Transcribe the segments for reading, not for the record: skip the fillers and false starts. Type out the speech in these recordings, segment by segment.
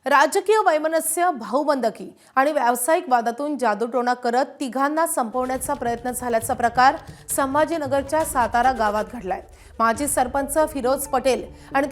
राजकीय वैमनस्य, भाऊबंदकी आणि व्यावसायिक वादातून जादूटोणा करत तिघांना संपवण्याचा प्रयत्न झाल्याचा प्रकार संभाजीनगरच्या सातारा गावात घडलाय। माजी सरपंच फिरोज पटेल आणि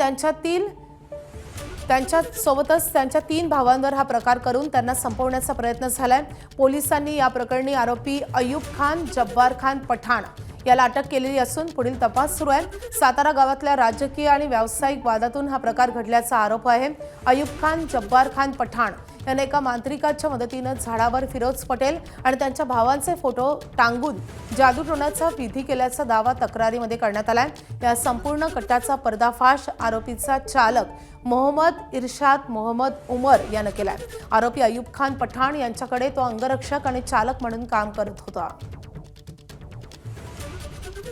त्यांच्यासोबतच त्यांच्या 3 भावांवर हा प्रकार करून त्यांना संपवण्याचा प्रयत्न झालाय। पोलिसांनी या प्रकरणी आरोपी अयूब खान, जब्बार खान पठाण याला अटक केलेली असून पुढील तपास सुरू आहे। सातारा गावातल्या राजकीय आणि व्यावसायिक वादातून हा प्रकार घडल्याचा आरोप आहे। अयूब खान, जब्बार खान पठाण यांनी एका मांत्रिकाच्या मदतीने झाडावर फिरोज पटेल आणि त्यांच्या भावांचे फोटो टांगून जादूटोण्याचा विधी केल्याचा दावा तक्रारीमध्ये करण्यात आलाय। या संपूर्ण कट्ट्याचा पर्दाफाश आरोपीचा चालक मोहम्मद इरशाद मोहम्मद उमर याने केलाय। आरोपी अयूब खान पठाण यांच्याकडे तो अंगरक्षक आणि चालक म्हणून काम करत होता।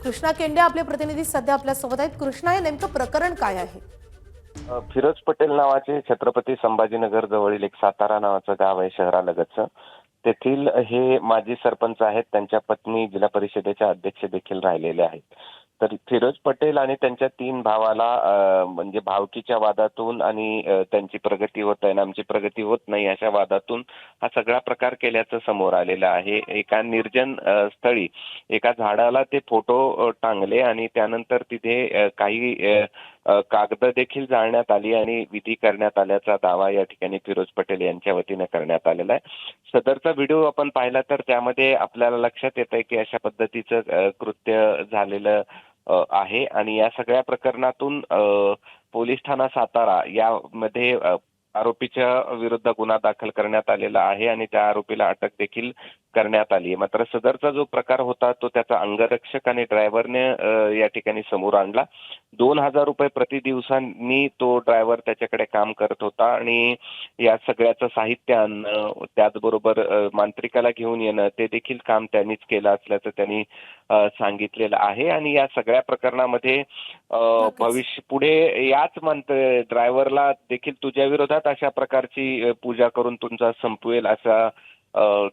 कृष्णा केंडे आपले प्रतिनिधी सध्या आपल्या सोबत आहेत। कृष्णा, हे नेमकं प्रकरण काय आहे? फिरोज पटेल नावाचे छत्रपती संभाजीनगर जवळील एक सातारा नावाचं गाव आहे शहरालगतचं। तेथील हे माजी सरपंच आहेत। त्यांच्या पत्नी जिल्हा परिषदेच्या अध्यक्ष देखील राहिलेले आहेत। तर फिरोज पटेल आणि त्यांच्या 3 भावाला म्हणजे भावकीच्या वादातून आणि त्यांची प्रगती होत आहे ना आमची प्रगती होत नाही अशा वादातून हा सगळा प्रकार केल्याचं समोर आलेलं आहे। एका निर्जन स्थळी एका झाडाला ते फोटो टांगले आणि त्यानंतर तिथे काही कागद देखील जाळण्यात आली आणि विधी करण्यात आल्याचा दावा या ठिकाणी फिरोज पटेल यांच्या वतीने करण्यात आलेला आहे। सदरचा व्हिडिओ आपण पाहिला तर त्यामध्ये आपल्याला लक्षात येत आहे की अशा पद्धतीचं कृत्य झालेलं आहे आणि या सगळ्या प्रकरणातून पोलीस ठाणा सातारा यामध्ये आरोपीच्या विरुद्ध गुन्हा दाखल करण्यात आलेला आहे आणि त्या आरोपीला अटक देखील करण्यात आली आहे। मात्र सदरचा जो प्रकार होता तो त्याचा अंगरक्षक आणि ड्रायव्हरने या ठिकाणी समोर आणला। 2000 रुपये प्रति दिवसांनी तो ड्रायव्हर त्याच्याकडे काम करत होता आणि या सगळ्याचं साहित्य आणणं, त्याचबरोबर मांत्रिकाला घेऊन येणं ते देखील काम त्यांनीच केलं असल्याचं त्यांनी सांगितलेलं आहे। आणि या सगळ्या प्रकरणामध्ये भविष्य पुढे याच ड्रायव्हरला देखील तुझ्या विरोधात अशा प्रकारची पूजा करून तुमचा संपवेल असा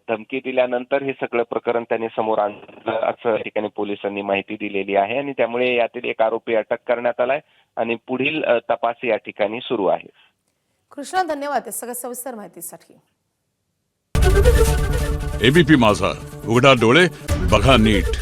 धमकी दिल्यानंतर हे सगळं प्रकरण त्यांनी समोर आणलं असं या ठिकाणी पोलिसांनी माहिती दिलेली आहे आणि त्यामुळे यातील एक आरोपी अटक करण्यात आलाय आणि पुढील तपास या ठिकाणी सुरू आहे। कृष्णा, धन्यवाद सगळ्या सविस्तर माहितीसाठी। एबीपी माझा, उघडा डोळे बघा नीट।